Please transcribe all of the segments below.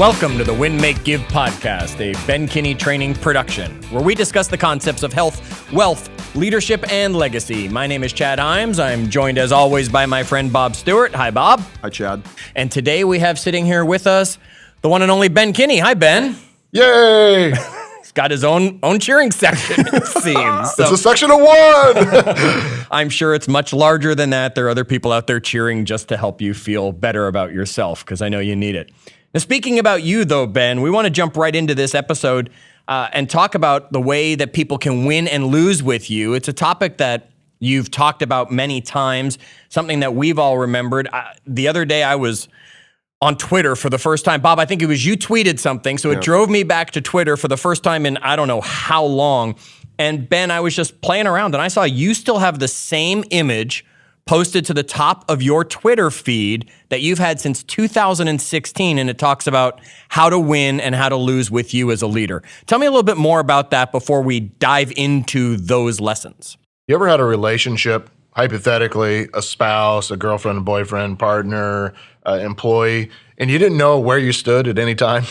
Welcome to the Win, Make, Give podcast, a Ben Kinney training production, where we discuss the concepts of health, wealth, leadership, and legacy. My name is Chad Himes. I'm joined as always by my friend Bob Stewart. Hi, Bob. Hi, Chad. And today we have sitting here with us the one and only Ben Kinney. Hi, Ben. Yay! He's got his own cheering section, it seems. It's a section of one! I'm sure it's much larger than that. There are other people out there cheering just to help you feel better about yourself, because I know you need it. Now, speaking about you, though, Ben, we want to jump right into this episode and talk about the way that people can win and lose with you. It's a topic that you've talked about many times, something that we've all remembered. The other day, I was on Twitter for the first time. Bob, I think it was you tweeted something, so it drove me back to Twitter for the first time in I don't know how long. And Ben, I was just playing around, and I saw you still have the same image posted to the top of your Twitter feed that you've had since 2016, and it talks about how to win and how to lose with you as a leader. Tell me a little bit more about that before we dive into those lessons. You ever had a relationship, hypothetically, a spouse, a girlfriend, boyfriend, partner, employee, and you didn't know where you stood at any time?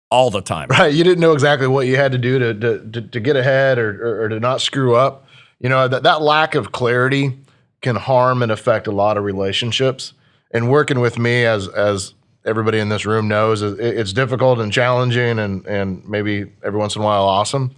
All the time. Right. You didn't know exactly what you had to do to get ahead or to not screw up. You know, that lack of clarity can harm and affect a lot of relationships. And working with me, as everybody in this room knows, it's difficult and challenging and maybe every once in a while awesome.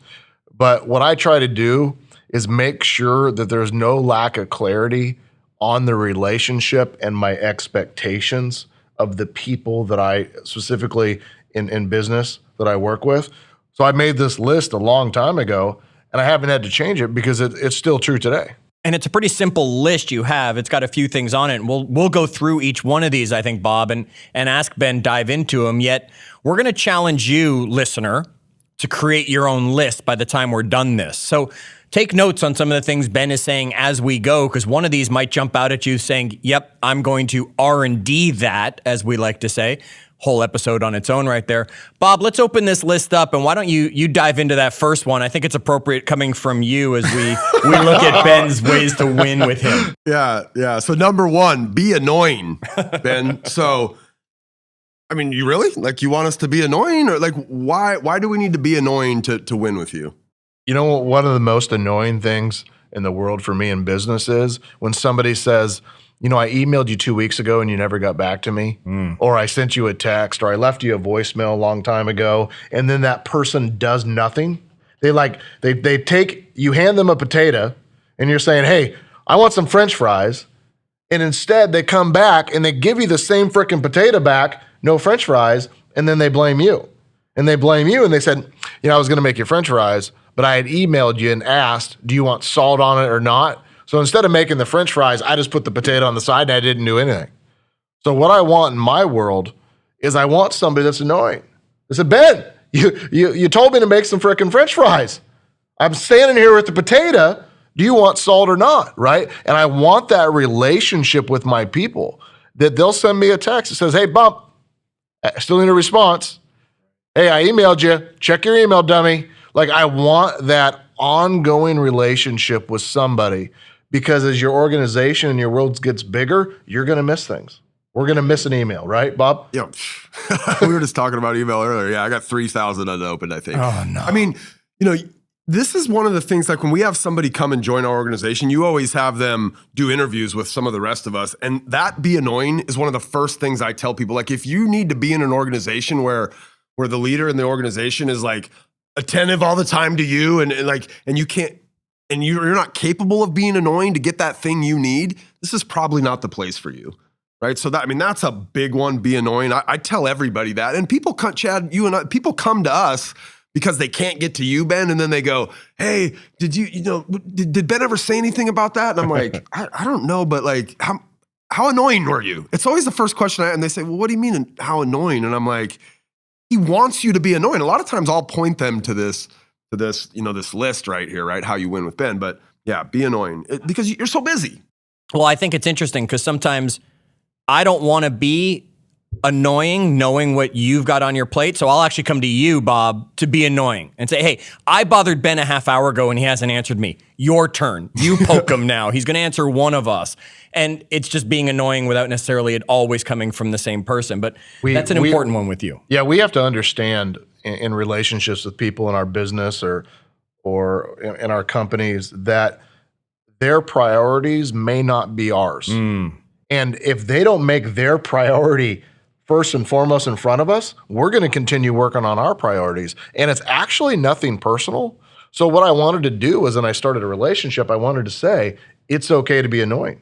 But what I try to do is make sure that there's no lack of clarity on the relationship and my expectations of the people that I specifically in business that I work with. So I made this list a long time ago, and I haven't had to change it because it's still true today. And it's a pretty simple list you have. It's got a few things on it. And we'll go through each one of these, I think, Bob, and ask Ben, dive into them. Yet we're going to challenge you, listener, to create your own list by the time we're done this. So take notes on some of the things Ben is saying as we go, because one of these might jump out at you saying, yep, I'm going to R&D that, as we like to say. Whole episode on its own right there. Bob, let's open this list up, and why don't you dive into that first one? I think it's appropriate coming from you as we look at Ben's ways to win with him. Yeah. So number one, be annoying, Ben. So, I mean, you really? Like, you want us to be annoying? Or like, why do we need to be annoying to win with you? You know what one of the most annoying things in the world for me in business is when somebody says, you know, I emailed you 2 weeks ago and you never got back to me, or I sent you a text, or I left you a voicemail a long time ago, and then that person does nothing. They take, you hand them a potato and you're saying, hey, I want some French fries. And instead they come back and they give you the same freaking potato back, no French fries. And then they blame you and they said, you know, I was going to make you French fries, but I had emailed you and asked, do you want salt on it or not? So instead of making the French fries, I just put the potato on the side and I didn't do anything. So what I want in my world is I want somebody that's annoying. I said, Ben, you told me to make some frickin' French fries. I'm standing here with the potato. Do you want salt or not, right? And I want that relationship with my people that they'll send me a text that says, hey, Bump, I still need a response. Hey, I emailed you. Check your email, dummy. Like, I want that ongoing relationship with somebody. Because as your organization and your world gets bigger, you're going to miss things. We're going to miss an email, right, Bob? Yeah. We were just talking about email earlier. Yeah, I got 3,000 unopened, I think. Oh, no. I mean, you know, this is one of the things, like when we have somebody come and join our organization, you always have them do interviews with some of the rest of us. And that be annoying is one of the first things I tell people. Like, if you need to be in an organization where the leader in the organization is like attentive all the time to you and you can't, and you're not capable of being annoying to get that thing you need, this is probably not the place for you, right? So that's a big one, be annoying. I tell everybody that. And people come, Chad, people come to us because they can't get to you, Ben, and then they go, hey, did Ben ever say anything about that? And I'm like, I don't know, but like, how annoying were you? It's always the first question, and they say, well, what do you mean, how annoying? And I'm like, he wants you to be annoying. A lot of times I'll point them to this, this list right here, right? How you win with Ben. But yeah, be annoying because you're so busy. Well, I think it's interesting because sometimes I don't want to be annoying knowing what you've got on your plate. So I'll actually come to you, Bob, to be annoying and say, hey, I bothered Ben a half hour ago and he hasn't answered me. Your turn. You poke him now. He's going to answer one of us. And it's just being annoying without necessarily it always coming from the same person. But that's an important one with you. Yeah, we have to understand in relationships with people in our business or in our companies that their priorities may not be ours. And if they don't make their priority first and foremost in front of us, we're going to continue working on our priorities. And it's actually nothing personal. So what I wanted to do was, when I started a relationship, I wanted to say, it's okay to be annoying.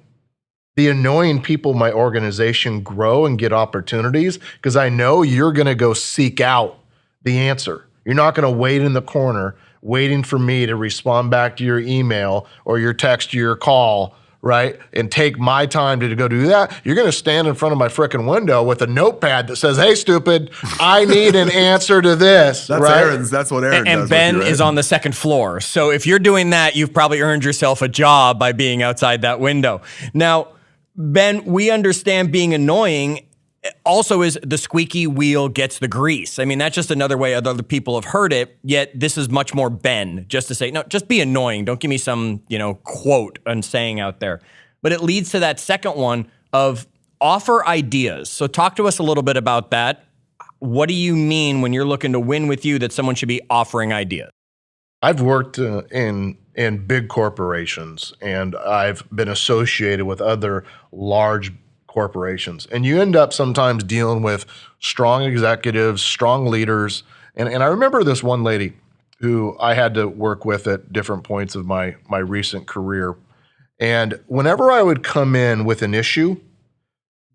The annoying people in my organization grow and get opportunities because I know you're going to go seek out the answer. You're not going to wait in the corner waiting for me to respond back to your email or your text or your call, right? And take my time to go do that. You're going to stand in front of my frickin' window with a notepad that says, hey, stupid, I need an answer to this. That's right? Aaron's. That's what Aaron does. And Ben with you, right? is on the second floor. So if you're doing that, you've probably earned yourself a job by being outside that window. Now, Ben, we understand being annoying also is the squeaky wheel gets the grease. I mean, that's just another way other people have heard it, yet this is much more Ben, just to say, no, just be annoying. Don't give me some, quote and saying out there. But it leads to that second one of offer ideas. So talk to us a little bit about that. What do you mean when you're looking to win with you that someone should be offering ideas? I've worked in big corporations, and I've been associated with other large corporations. And you end up sometimes dealing with strong executives, strong leaders. And I remember this one lady who I had to work with at different points of my recent career. And whenever I would come in with an issue,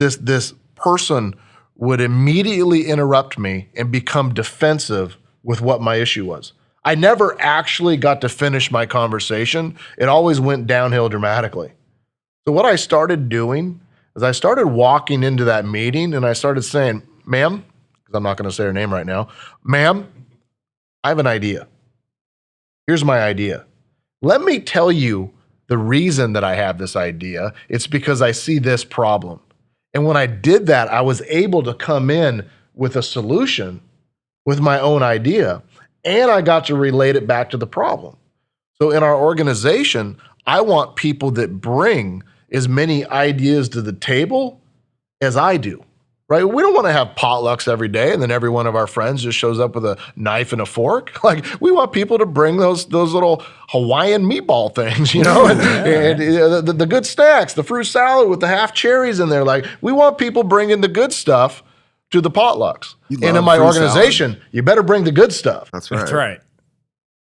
this person would immediately interrupt me and become defensive with what my issue was. I never actually got to finish my conversation. It always went downhill dramatically. So what I started doing is I started walking into that meeting and I started saying, ma'am, because I'm not going to say her name right now, ma'am, I have an idea. Here's my idea. Let me tell you the reason that I have this idea. It's because I see this problem. And when I did that, I was able to come in with a solution with my own idea, and I got to relate it back to the problem. So in our organization, I want people that bring as many ideas to the table as I do, right? We don't want to have potlucks every day and then every one of our friends just shows up with a knife and a fork. Like, we want people to bring those little Hawaiian meatball things, and the good snacks, the fruit salad with the half cherries in there. Like, we want people bringing the good stuff to the potlucks. And in my organization, you better bring the good stuff. That's right. That's right.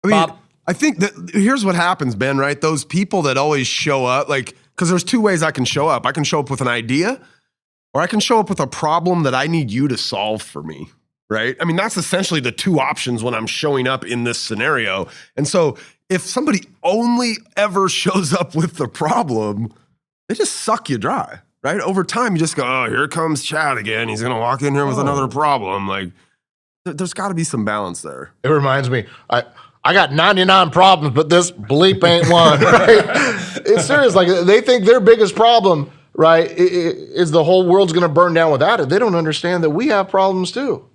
I mean, Bob? I think that here's what happens, Ben, right? Those people that always show up, because there's two ways I can show up. I can show up with an idea, or I can show up with a problem that I need you to solve for me, right? I mean, that's essentially the two options when I'm showing up in this scenario. And so if somebody only ever shows up with the problem, they just suck you dry, right? Over time, you just go, oh, here comes Chad again. He's going to walk in here with another problem. Like, there's got to be some balance there. It reminds me, I got 99 problems, but this bleep ain't one, right? It's serious. Like, they think their biggest problem, right, is the whole world's going to burn down without it. They don't understand that we have problems too.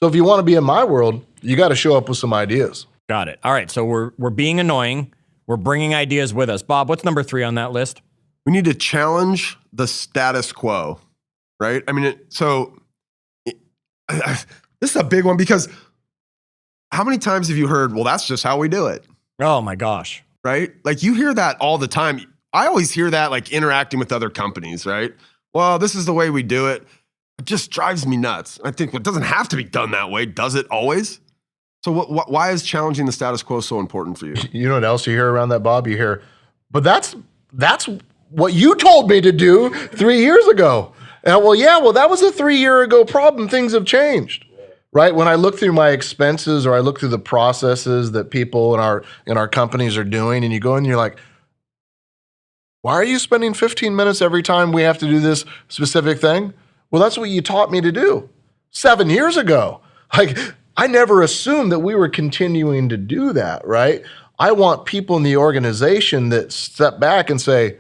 So if you want to be in my world, you got to show up with some ideas. Got it. All right. So we're being annoying. We're bringing ideas with us. Bob, what's number 3 on that list? We need to challenge the status quo, right? I mean, this is a big one because how many times have you heard, well, that's just how we do it? Oh my gosh. Right? Like, you hear that all the time. I always hear that, like, interacting with other companies, right? Well, this is the way we do it. It just drives me nuts. I think, well, it doesn't have to be done that way. Does it always? So why is challenging the status quo so important for you? You know what else you hear around that, Bob? You hear, but that's what you told me to do 3 years ago. And that was a 3-year ago problem. Things have changed. Right? When I look through my expenses or I look through the processes that people in our companies are doing, and you go in and you're like, why are you spending 15 minutes every time we have to do this specific thing? Well, that's what you taught me to do 7 years ago. Like, I never assumed that we were continuing to do that, right? I want people in the organization that step back and say,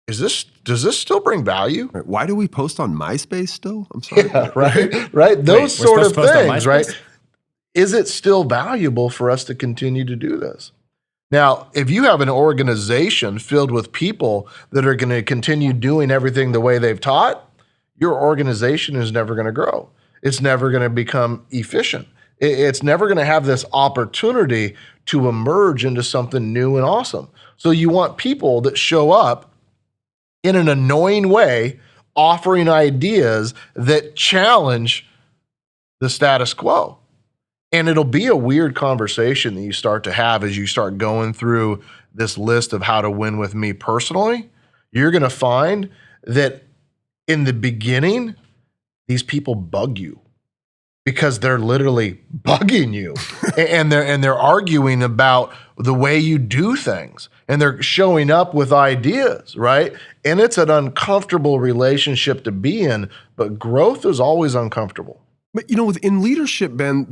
is this does this still bring value? Right. Why do we post on MySpace still? I'm sorry. Right. Those we're sort of supposed to post on things, MySpace? right? Is it still valuable for us to continue to do this? Now, if you have an organization filled with people that are going to continue doing everything the way they've taught, your organization is never going to grow. It's never going to become efficient. It's never going to have this opportunity to emerge into something new and awesome. So you want people that show up in an annoying way, offering ideas that challenge the status quo. And it'll be a weird conversation that you start to have as you start going through this list of how to win with me personally. You're going to find that in the beginning, these people bug you because they're literally bugging you and they're arguing about the way you do things and they're showing up with ideas, right? And it's an uncomfortable relationship to be in, but growth is always uncomfortable. But within leadership, Ben,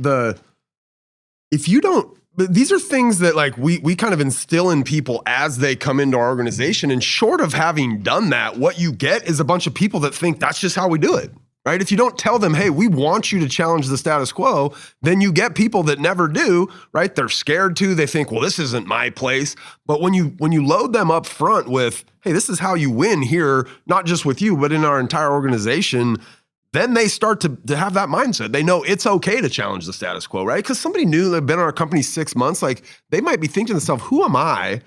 these are things that like we kind of instill in people as they come into our organization. And short of having done that, what you get is a bunch of people that think that's just how we do it, right? If you don't tell them, hey, we want you to challenge the status quo, then you get people that never do, right? They're scared to, they think, well, this isn't my place. But when you load them up front with, hey, this is how you win here, not just with you, but in our entire organization, then they start to have that mindset. They know it's okay to challenge the status quo, right? Because somebody new that been in our company 6 months, like they might be thinking to themselves, who am I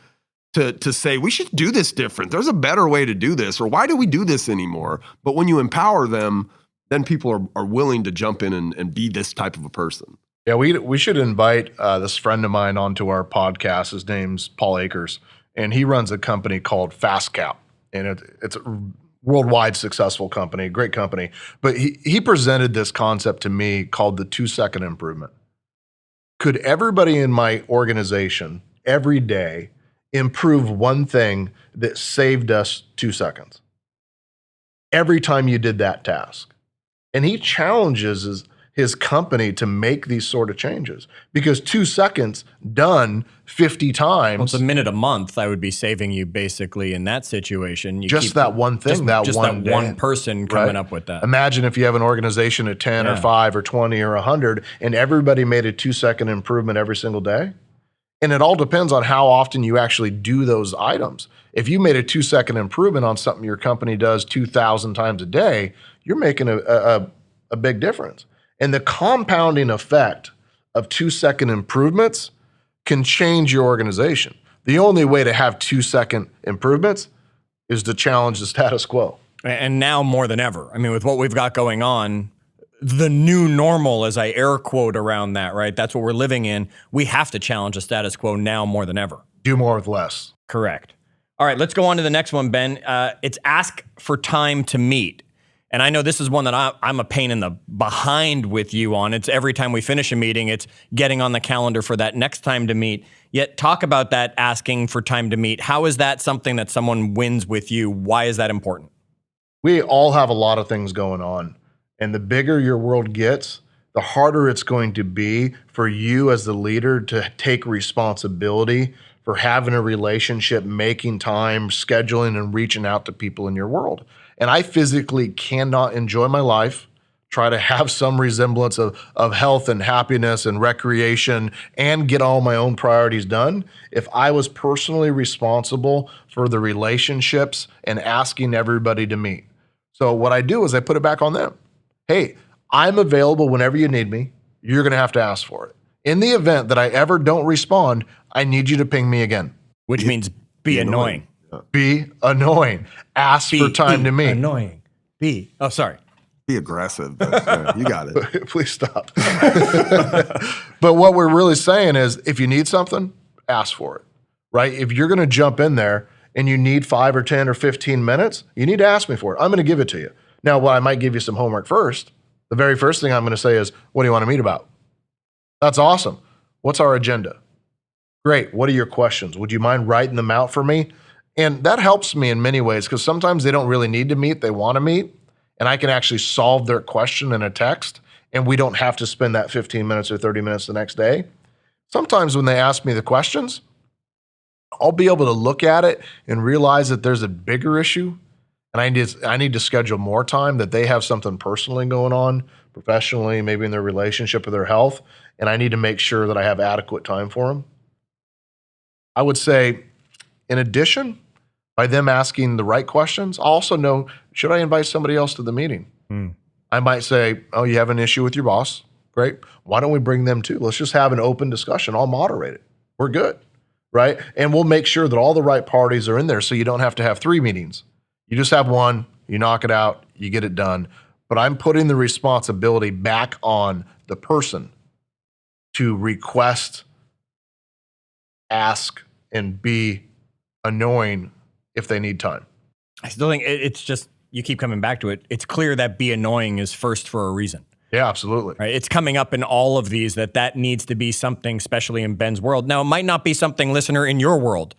to say we should do this different? There's a better way to do this, or why do we do this anymore? But when you empower them, then people are willing to jump in and be this type of a person. Yeah, we should invite this friend of mine onto our podcast. His name's Paul Akers, and he runs a company called FastCap, and it's a worldwide successful company, great company. But he presented this concept to me called the 2-second improvement. Could everybody in my organization every day improve one thing that saved us 2 seconds? Every time you did that task. And he challenges his company to make these sort of changes because 2 seconds done 50 times. Well, it's a minute a month. I would be saving you basically in that situation. You just that one thing, just one that one person coming up with that. Imagine if you have an organization of 10 or 5 or 20 or 100 and everybody made a 2-second improvement every single day. And it all depends on how often you actually do those items. If you made a 2-second improvement on something your company does 2,000 times a day, you're making a big difference. And the compounding effect of 2-second improvements can change your organization. The only way to have 2-second improvements is to challenge the status quo. And now more than ever. I mean, with what we've got going on, the new normal, as I air quote around that, right? That's what we're living in. We have to challenge the status quo now more than ever. Do more with less. Correct. All right, let's go on to the next one, Ben. It's ask for time to meet. And I know this is one that I'm a pain in the behind with you on. It's every time we finish a meeting, it's getting on the calendar for that next time to meet. Yet talk about that asking for time to meet. How is that something that someone wins with you? Why is that important? We all have a lot of things going on. And the bigger your world gets, the harder it's going to be for you as the leader to take responsibility for having a relationship, making time, scheduling, and reaching out to people in your world. And I physically cannot enjoy my life, try to have some resemblance of health and happiness and recreation and get all my own priorities done if I was personally responsible for the relationships and asking everybody to meet. So what I do is I put it back on them. Hey, I'm available whenever you need me. You're going to have to ask for it. In the event that I ever don't respond, I need you to ping me again. Which means be annoying. Be annoying. Ask for time to meet. Annoying. Sorry. Be aggressive. But, you got it. Please stop. But what we're really saying is if you need something, ask for it, right? If you're going to jump in there and you need 5 or 10 or 15 minutes, you need to ask me for it. I'm going to give it to you. Now, I might give you some homework first. The very first thing I'm going to say is, what do you want to meet about? That's awesome. What's our agenda? Great. What are your questions? Would you mind writing them out for me? And that helps me in many ways because sometimes they don't really need to meet. They want to meet. And I can actually solve their question in a text. And we don't have to spend that 15 minutes or 30 minutes the next day. Sometimes when they ask me the questions, I'll be able to look at it and realize that there's a bigger issue And I need to schedule more time that they have something personally going on, professionally, maybe in their relationship or their health, and I need to make sure that I have adequate time for them. I would say, in addition, by them asking the right questions, I'll also know, should I invite somebody else to the meeting? I might say, oh, you have an issue with your boss? Great. Why don't we bring them too? Let's just have an open discussion. I'll moderate it. We're good, right? And we'll make sure that all the right parties are in there so you don't have to have 3 meetings. You just have one, you knock it out, you get it done. But I'm putting the responsibility back on the person to request, ask, and be annoying if they need time. I still think it's just, you keep coming back to it. It's clear that be annoying is first for a reason. Yeah, absolutely. Right? It's coming up in all of these that needs to be something, especially in Ben's world. Now, it might not be something, listener, in your world.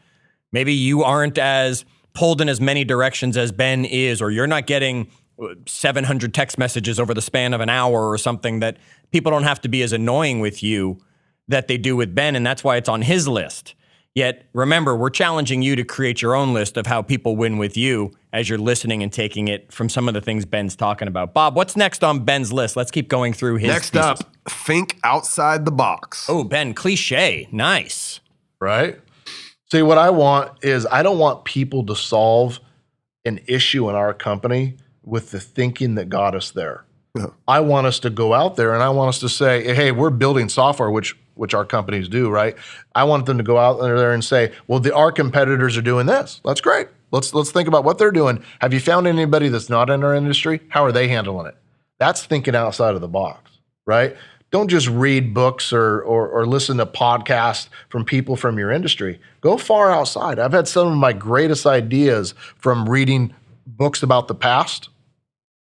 Maybe you aren't as pulled in as many directions as Ben is, or you're not getting 700 text messages over the span of an hour or something, that people don't have to be as annoying with you that they do with Ben, and that's why it's on his list. Yet, remember, we're challenging you to create your own list of how people win with you as you're listening and taking it from some of the things Ben's talking about. Bob, what's next on Ben's list? Let's keep going through his Next pieces. up, think outside the box. Oh, Ben, cliche. Nice. Right? See, what I want is, I don't want people to solve an issue in our company with the thinking that got us there. Yeah. I want us to go out there and I want us to say, hey, we're building software, which our companies do, right? I want them to go out there and say, well, our competitors are doing this. That's great. Let's think about what they're doing. Have you found anybody that's not in our industry? How are they handling it? That's thinking outside of the box, right? Don't just read books or listen to podcasts from people from your industry. Go far outside. I've had some of my greatest ideas from reading books about the past,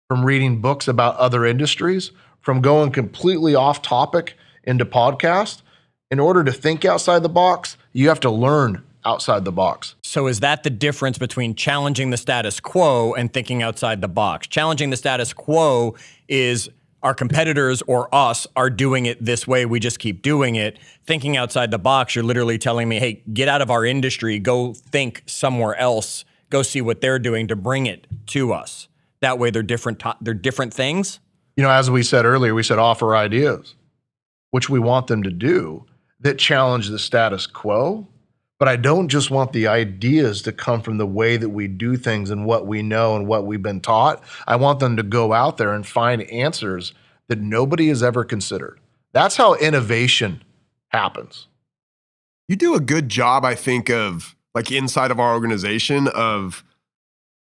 from reading books about other industries, from going completely off topic into podcasts. In order to think outside the box, you have to learn outside the box. So is that the difference between challenging the status quo and thinking outside the box? Challenging the status quo is our competitors or us are doing it this way, we just keep doing it. Thinking outside the box, you're literally telling me, hey, get out of our industry, go think somewhere else, go see what they're doing to bring it to us. That way they're different things. You know, as we said earlier, we said offer ideas, which we want them to do, that challenge the status quo. But I don't just want the ideas to come from the way that we do things and what we know and what we've been taught. I want them to go out there and find answers that nobody has ever considered. That's how innovation happens. You do a good job, I think, of like inside of our organization of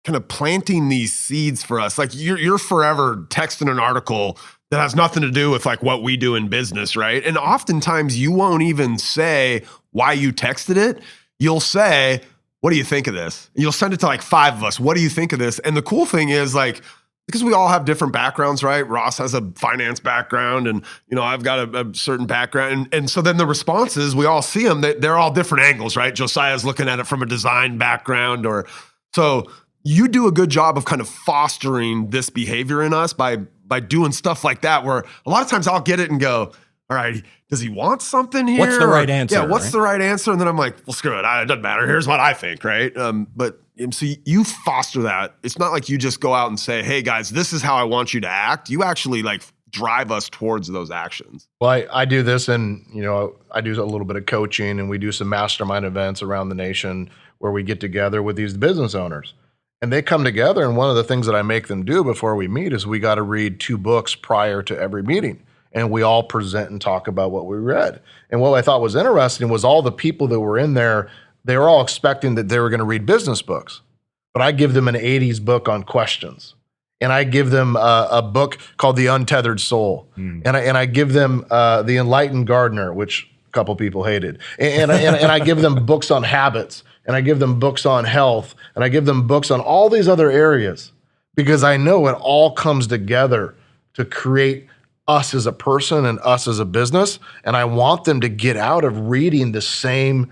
kind of planting these seeds for us. Like you're forever texting an article that has nothing to do with like what we do in business, right? And oftentimes you won't even say why you texted it. You'll say, what do you think of this? And you'll send it to like 5 of us. What do you think of this? And the cool thing is, like, because we all have different backgrounds, right? Ross has a finance background and, you know, I've got a certain background. And so then the responses, we all see them, they're all different angles, right? Josiah's looking at it from a design background so you do a good job of kind of fostering this behavior in us by doing stuff like that, where a lot of times I'll get it and go, all right, does he want something here? What's the right answer? Yeah, what's the right answer? And then I'm like, well, screw it. It doesn't matter. Here's what I think, right? But so you foster that. It's not like you just go out and say, hey, guys, this is how I want you to act. You actually like drive us towards those actions. Well, I do this, and you know, I do a little bit of coaching, and we do some mastermind events around the nation where we get together with these business owners. And they come together, and one of the things that I make them do before we meet is we got to read 2 books prior to every meeting. And we all present and talk about what we read. And what I thought was interesting was all the people that were in there, they were all expecting that they were going to read business books. But I give them an 80s book on questions. And I give them a book called The Untethered Soul. And I give them The Enlightened Gardener, which a couple people hated. And I give them books on habits. And I give them books on health, and I give them books on all these other areas, because I know it all comes together to create us as a person and us as a business. And I want them to get out of reading the same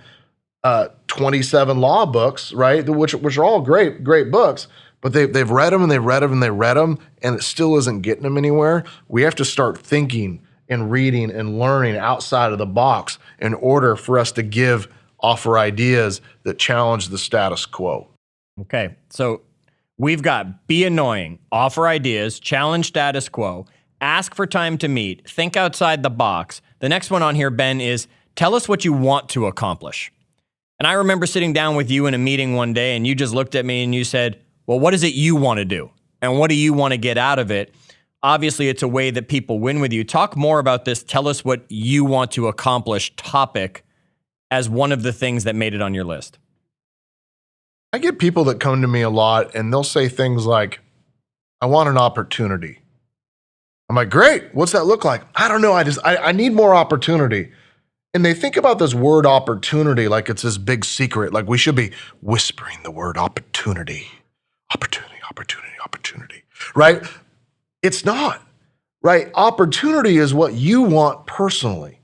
27 law books, right? Which are all great books, but they've read them and they've read them and they read them, and it still isn't getting them anywhere. We have to start thinking and reading and learning outside of the box in order for us to offer ideas that challenge the status quo. Okay, so We've got be annoying, offer ideas, challenge status quo, ask for time to meet, think outside the box. The next one on here, Ben, is tell us what you want to accomplish. And I remember sitting down with you in a meeting one day and you just looked at me and you said, well, what is it you want to do? And what do you want to get out of it? Obviously, it's a way that people win with you. Talk more about this. Tell us what you want to accomplish topic as one of the things that made it on your list. I get people that come to me a lot and they'll say things like, I want an opportunity. I'm like, great. What's that look like? I don't know. I need more opportunity. And they think about this word opportunity like it's this big secret, like we should be whispering the word opportunity, opportunity, opportunity, opportunity, right? It's not, right? Opportunity is what you want personally.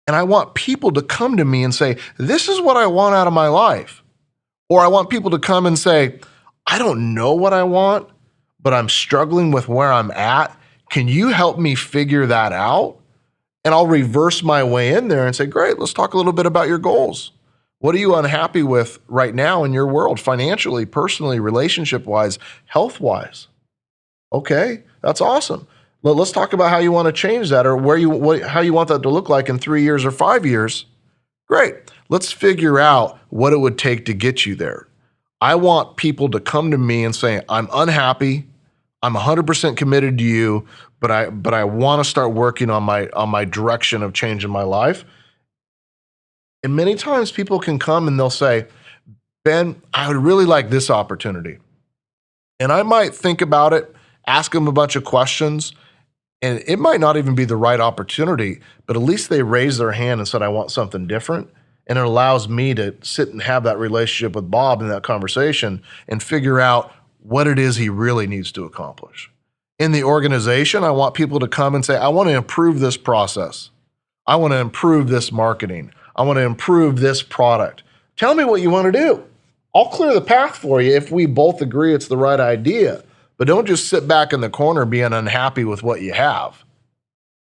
And I want people to come to me and say, this is what I want out of my life. Or I want people to come and say, I don't know what I want, but I'm struggling with where I'm at. Can you help me figure that out? And I'll reverse my way in there and say, great, let's talk a little bit about your goals. What are you unhappy with right now in your world, financially, personally, relationship-wise, health-wise? Okay, that's awesome. Let's talk about how you want to change that or how you want that to look like in 3 years or 5 years. Great. Let's figure out what it would take to get you there. I want people to come to me and say, I'm unhappy. I'm 100% committed to you, but I want to start working on my direction of changing my life. And many times people can come and they'll say, Ben, I would really like this opportunity. And I might think about it, ask them a bunch of questions, and it might not even be the right opportunity, but at least they raised their hand and said, I want something different. And it allows me to sit and have that relationship with Bob in that conversation and figure out what it is he really needs to accomplish. In the organization, I want people to come and say, I want to improve this process. I want to improve this marketing. I want to improve this product. Tell me what you want to do. I'll clear the path for you if we both agree it's the right idea. But don't just sit back in the corner being unhappy with what you have.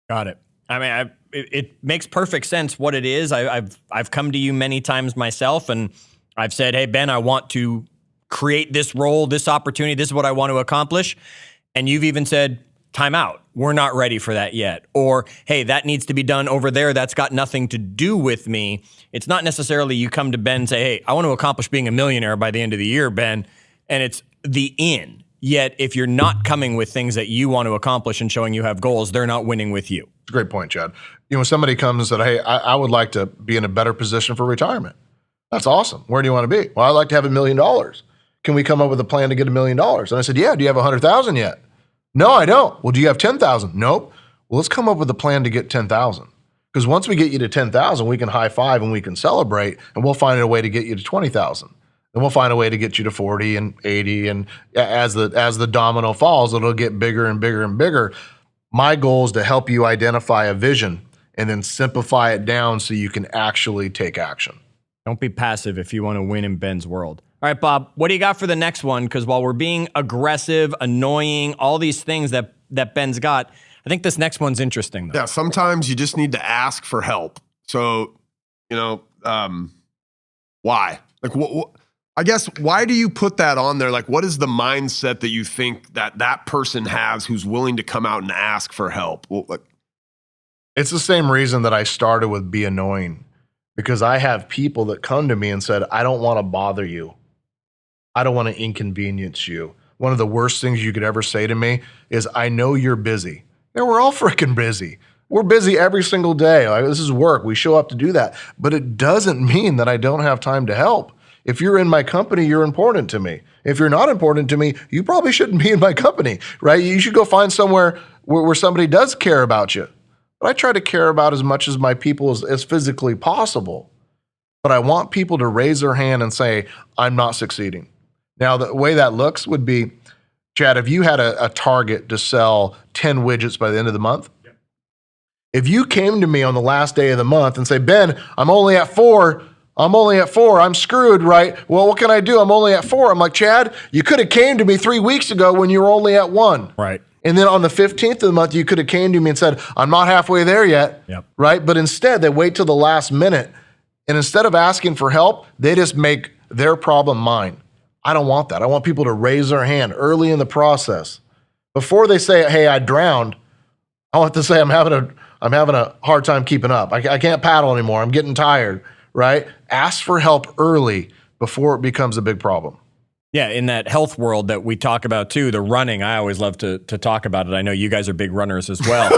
Got it. I mean, it makes perfect sense what it is. I've come to you many times myself, and I've said, hey, Ben, I want to create this role, this opportunity. This is what I want to accomplish. And you've even said, time out. We're not ready for that yet. Or, hey, that needs to be done over there. That's got nothing to do with me. It's not necessarily you come to Ben and say, hey, I want to accomplish being a millionaire by the end of the year, Ben. And it's the in. Yet, if you're not coming with things that you want to accomplish and showing you have goals, they're not winning with you. It's a great point, Chad. You know, when somebody comes and said, hey, I would like to be in a better position for retirement. That's awesome. Where do you want to be? Well, I'd like to have $1 million. Can we come up with a plan to get $1 million? And I said, yeah, do you have 100,000 yet? No, I don't. Well, do you have 10,000? Nope. Well, let's come up with a plan to get 10,000. Because once we get you to 10,000, we can high five and we can celebrate, and we'll find a way to get you to 20,000. And we'll find a way to get you to 40 and 80. And as the domino falls, it'll get bigger and bigger and bigger. My goal is to help you identify a vision and then simplify it down so you can actually take action. Don't be passive if you want to win in Ben's world. All right, Bob, what do you got for the next one? Because while we're being aggressive, annoying, all these things that Ben's got, I think this next one's interesting, though. Yeah, sometimes you just need to ask for help. So, why? Like, what? I guess, why do you put that on there? Like, what is the mindset that you think that person has who's willing to come out and ask for help? Well, it's the same reason that I started with Be Annoying, because I have people that come to me and said, I don't want to bother you. I don't want to inconvenience you. One of the worst things you could ever say to me is, I know you're busy. Yeah, we're all freaking busy. We're busy every single day. Like, this is work. We show up to do that. But it doesn't mean that I don't have time to help. If you're in my company, you're important to me. If you're not important to me, you probably shouldn't be in my company, right? You should go find somewhere where somebody does care about you. But I try to care about as much as my people as physically possible. But I want people to raise their hand and say, I'm not succeeding. Now, the way that looks would be, Chad, if you had a target to sell 10 widgets by the end of the month, if you came to me on the last day of the month and say, Ben, I'm only at 4, I'm screwed, right? Well, what can I do? I'm only at 4. I'm like, Chad, you could have came to me 3 weeks ago when you were only at 1. Right. And then on the 15th of the month, you could have came to me and said, I'm not halfway there yet. Yep. Right? But instead, they wait till the last minute. And instead of asking for help, they just make their problem mine. I don't want that. I want people to raise their hand early in the process. Before they say, hey, I drowned, I want to say I'm having a hard time keeping up. I can't paddle anymore. I'm getting tired, right? Ask for help early before it becomes a big problem. Yeah, in that health world that we talk about too, the running, I always love to talk about it. I know you guys are big runners as well.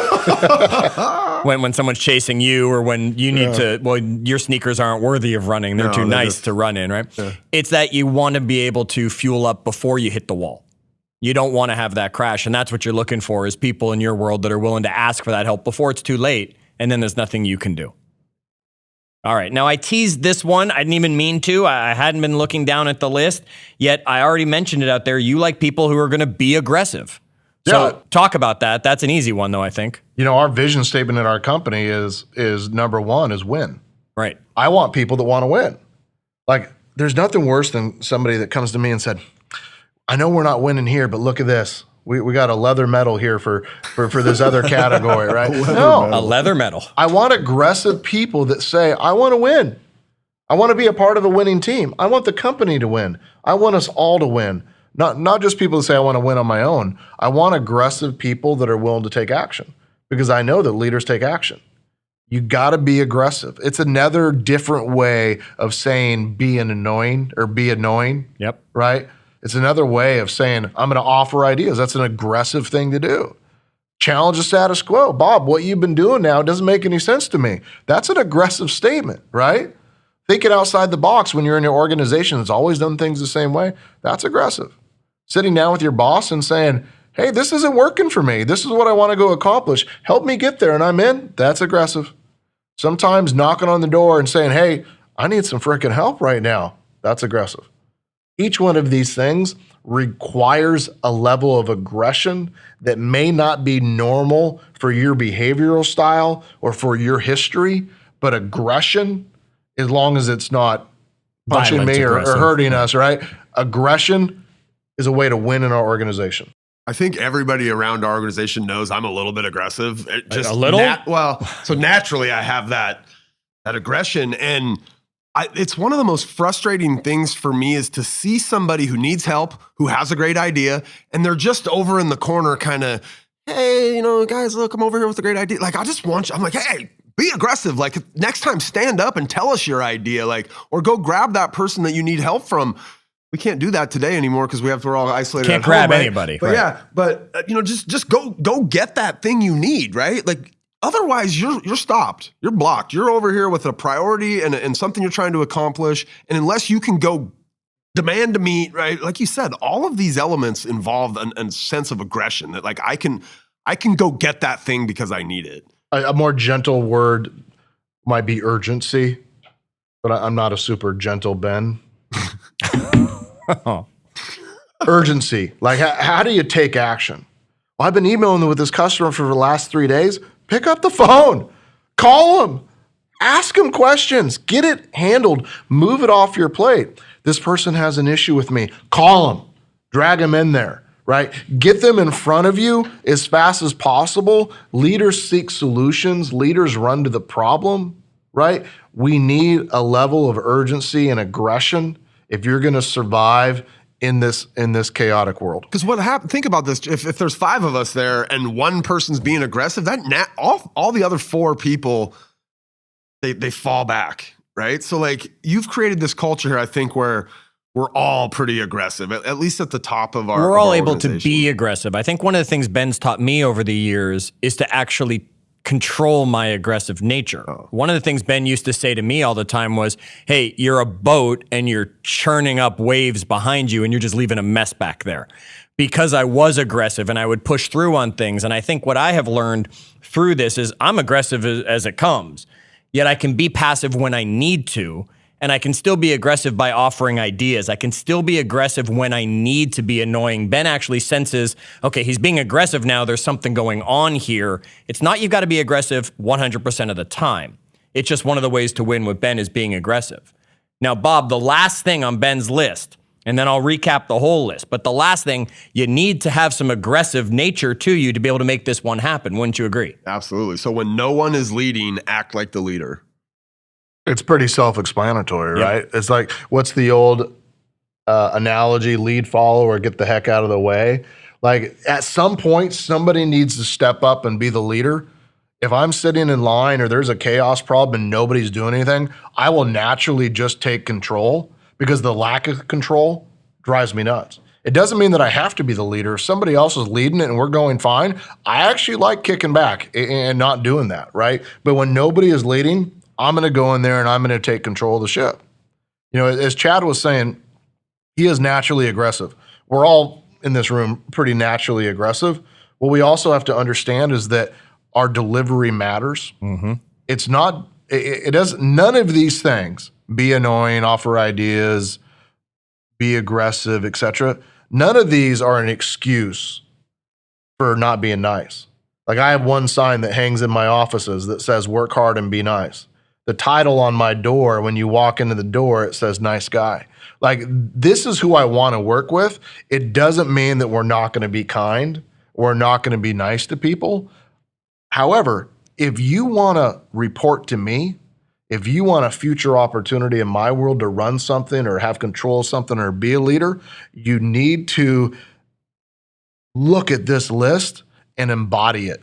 when someone's chasing you or when you need to, well, your sneakers aren't worthy of running. They're too nice to run in, right? Yeah. It's that you want to be able to fuel up before you hit the wall. You don't want to have that crash. And that's what you're looking for is people in your world that are willing to ask for that help before it's too late. And then there's nothing you can do. All right. Now, I teased this one. I didn't even mean to. I hadn't been looking down at the list, yet I already mentioned it out there. You like people who are going to be aggressive. So talk about that. That's an easy one, though, I think. You know, our vision statement in our company is number one is win. Right. I want people that want to win. Like, there's nothing worse than somebody that comes to me and said, I know we're not winning here, but look at this. We got a leather medal here for this other category, right? A leather medal. I want aggressive people that say, I want to win. I want to be a part of a winning team. I want the company to win. I want us all to win. Not just people that say, I want to win on my own. I want aggressive people that are willing to take action because I know that leaders take action. You got to be aggressive. It's another different way of saying be annoying. Yep. Right? It's another way of saying, I'm going to offer ideas. That's an aggressive thing to do. Challenge the status quo. Bob, what you've been doing now doesn't make any sense to me. That's an aggressive statement, right? Thinking outside the box when you're in your organization that's always done things the same way, that's aggressive. Sitting down with your boss and saying, hey, this isn't working for me. This is what I want to go accomplish. Help me get there, and I'm in. That's aggressive. Sometimes knocking on the door and saying, hey, I need some freaking help right now. That's aggressive. Each one of these things requires a level of aggression that may not be normal for your behavioral style or for your history, but aggression, as long as it's not punching me or hurting us, right? Aggression is a way to win in our organization. I think everybody around our organization knows I'm a little bit aggressive. Just a little? So naturally I have that aggression, and it's one of the most frustrating things for me is to see somebody who needs help, who has a great idea, and they're just over in the corner kind of, hey, guys, look, I'm over here with a great idea. Like, I just want you, I'm like, hey, be aggressive. Like, next time, stand up and tell us your idea, or go grab that person that you need help from. We can't do that today anymore because we're all isolated. Can't grab anybody. But just go get that thing you need, right? Like, otherwise, you're stopped. You're blocked. You're over here with a priority and something you're trying to accomplish. And unless you can go demand to meet, right? Like you said, all of these elements involve a sense of aggression that, like, I can go get that thing because I need it. A more gentle word might be urgency, but I'm not a super gentle Ben. Urgency. Like, how do you take action? Well, I've been emailing with this customer for the last 3 days. Pick up the phone, call them, ask them questions, get it handled, move it off your plate. This person has an issue with me. Call them, drag them in there, right? Get them in front of you as fast as possible. Leaders seek solutions. Leaders run to the problem, right? We need a level of urgency and aggression if you're going to survive in this chaotic world. Because what happened? Think about this: if there's 5 of us there and one person's being aggressive, all the other 4 people they fall back, right? So, like, you've created this culture here, I think, where we're all pretty aggressive, at least at the top of our. We're all able to be aggressive. I think one of the things Ben's taught me over the years is to actually control my aggressive nature. One of the things Ben used to say to me all the time was, hey, you're a boat and you're churning up waves behind you and you're just leaving a mess back there. Because I was aggressive and I would push through on things. And I think what I have learned through this is I'm aggressive as it comes, yet I can be passive when I need to. And I can still be aggressive by offering ideas. I can still be aggressive when I need to be annoying. Ben actually senses, okay, he's being aggressive now. There's something going on here. It's not you've got to be aggressive 100% of the time. It's just one of the ways to win with Ben is being aggressive. Now, Bob, the last thing on Ben's list, and then I'll recap the whole list, but the last thing, you need to have some aggressive nature to you to be able to make this one happen. Wouldn't you agree? Absolutely. So when no one is leading, act like the leader. It's pretty self-explanatory, right? It's like, what's the old analogy, lead follow or get the heck out of the way. Like at some point, somebody needs to step up and be the leader. If I'm sitting in line or there's a chaos problem and nobody's doing anything, I will naturally just take control because the lack of control drives me nuts. It doesn't mean that I have to be the leader. If somebody else is leading it and we're going fine, I actually like kicking back and not doing that, right? But when nobody is leading, I'm going to go in there and I'm going to take control of the ship. You know, as Chad was saying, he is naturally aggressive. We're all in this room pretty naturally aggressive. What we also have to understand is that our delivery matters. Mm-hmm. It's not, it does, none of these things, be annoying, offer ideas, be aggressive, etc. None of these are an excuse for not being nice. Like I have one sign that hangs in my offices that says work hard and be nice. The title on my door, when you walk into the door, it says nice guy. Like this is who I want to work with. It doesn't mean that we're not going to be kind. We're not going to be nice to people. However, if you want to report to me, if you want a future opportunity in my world to run something or have control of something or be a leader, you need to look at this list and embody it.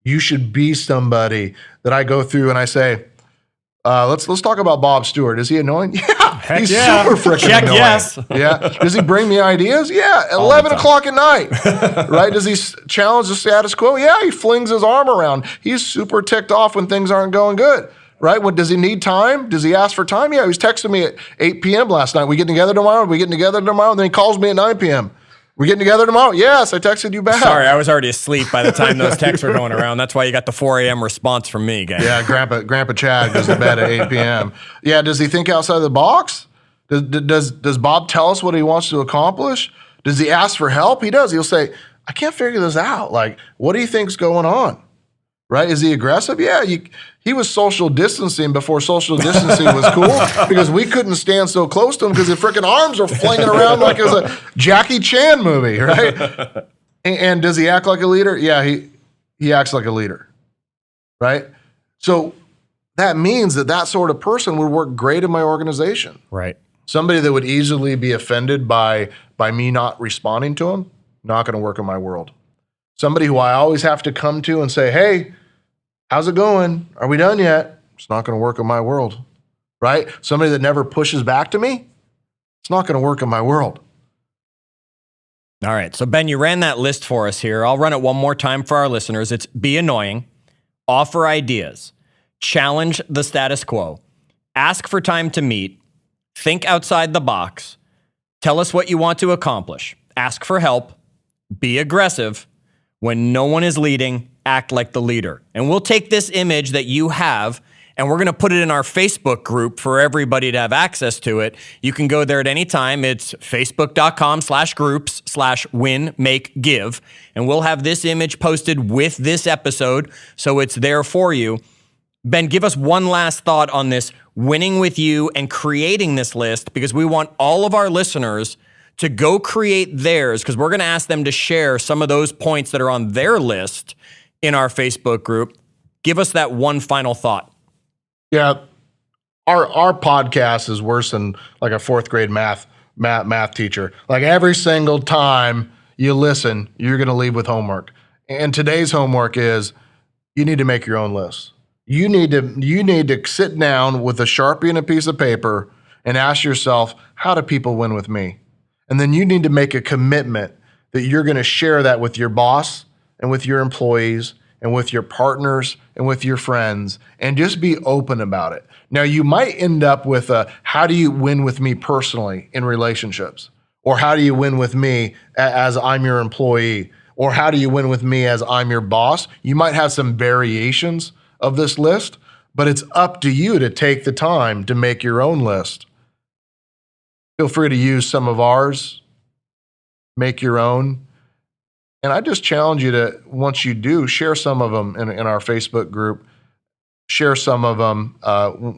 You should be somebody that I go through and I say, let's talk about Bob Stewart. Is he annoying? Yeah, he's super freaking annoying. Yes. Yeah. Does he bring me ideas? Yeah. 11 o'clock at night. Right? Does he challenge the status quo? Yeah. He flings his arm around. He's super ticked off when things aren't going good. Right? Does he need time? Does he ask for time? Yeah. He was texting me at 8 p.m. last night. We getting together tomorrow? We getting together tomorrow? And then he calls me at 9 p.m. We getting together tomorrow? Yes, I texted you back. Sorry, I was already asleep by the time those texts were going around. That's why you got the 4 a.m. response from me, gang. Yeah, Grandpa Chad goes to bed at 8 p.m. Yeah, does he think outside the box? Does Bob tell us what he wants to accomplish? Does he ask for help? He does. He'll say, I can't figure this out. Like, what do you think's going on? Right? Is he aggressive? Yeah, he was social distancing before social distancing was cool because we couldn't stand so close to him because his freaking arms were flinging around like it was a Jackie Chan movie, right? And does he act like a leader? Yeah, he acts like a leader, right? So that means that sort of person would work great in my organization. Right. Somebody that would easily be offended by me not responding to him, not going to work in my world. Somebody who I always have to come to and say, hey, how's it going? Are we done yet? It's not going to work in my world, right? Somebody that never pushes back to me, it's not going to work in my world. All right. So, Ben, you ran that list for us here. I'll run it one more time for our listeners. It's be annoying, offer ideas, challenge the status quo, ask for time to meet, think outside the box, tell us what you want to accomplish, ask for help, be aggressive. When no one is leading, act like the leader. And we'll take this image that you have and we're going to put it in our Facebook group for everybody to have access to it. You can go there at any time. It's facebook.com/groups/win-make-give. And we'll have this image posted with this episode, so it's there for you. Ben, give us one last thought on this winning with you and creating this list, because we want all of our listeners to go create theirs, because we're going to ask them to share some of those points that are on their list in our Facebook group. Give us that one final thought. Yeah, our podcast is worse than like a fourth grade math teacher. Like every single time you listen, you're going to leave with homework. And today's homework is you need to make your own list. You need to sit down with a Sharpie and a piece of paper and ask yourself, how do people win with me? And then you need to make a commitment that you're going to share that with your boss and with your employees and with your partners and with your friends, and just be open about it. Now, you might end up with how do you win with me personally in relationships? Or how do you win with me as I'm your employee? Or how do you win with me as I'm your boss? You might have some variations of this list, but it's up to you to take the time to make your own list. Feel free to use some of ours, make your own. And I just challenge you to, once you do, share some of them in our Facebook group. Share some of them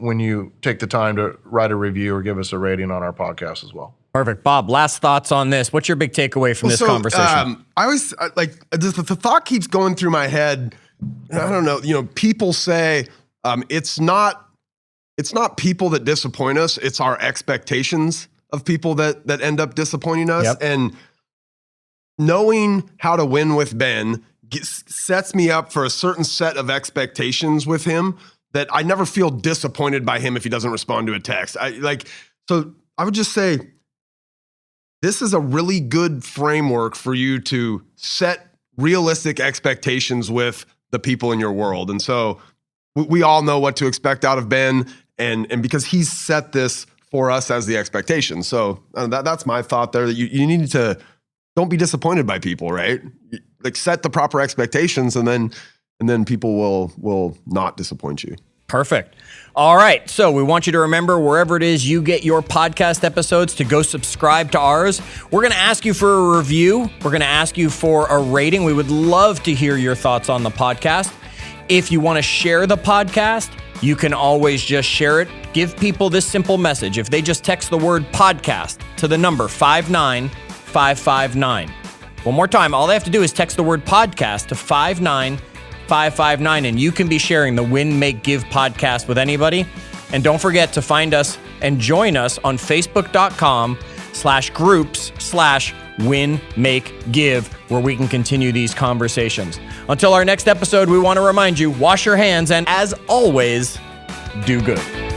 when you take the time to write a review or give us a rating on our podcast as well. Perfect. Bob, last thoughts on this. What's your big takeaway from this conversation? I always, the thought keeps going through my head. I don't know, people say it's not people that disappoint us, it's our expectations of people that end up disappointing us. Yep. And knowing how to win with Ben sets me up for a certain set of expectations with him that I never feel disappointed by him if he doesn't respond to a text. So I would just say, this is a really good framework for you to set realistic expectations with the people in your world. And so we all know what to expect out of Ben, and because he's set this for us as the expectation. So that's my thought there, that you need to, don't be disappointed by people, right? Like, set the proper expectations, and then people will not disappoint you. Perfect. All right. So we want you to remember, wherever it is you get your podcast episodes, to go subscribe to ours. We're going to ask you for a review. We're going to ask you for a rating. We would love to hear your thoughts on the podcast. If you want to share the podcast, you can always just share it. Give people this simple message. If they just text the word podcast to the number 59559. One more time, all they have to do is text the word podcast to 59559, and you can be sharing the Win, Make, Give podcast with anybody. And don't forget to find us and join us on facebook.com/groups/Win, Make, Give, where we can continue these conversations. Until our next episode, we want to remind you, wash your hands, and as always, do good.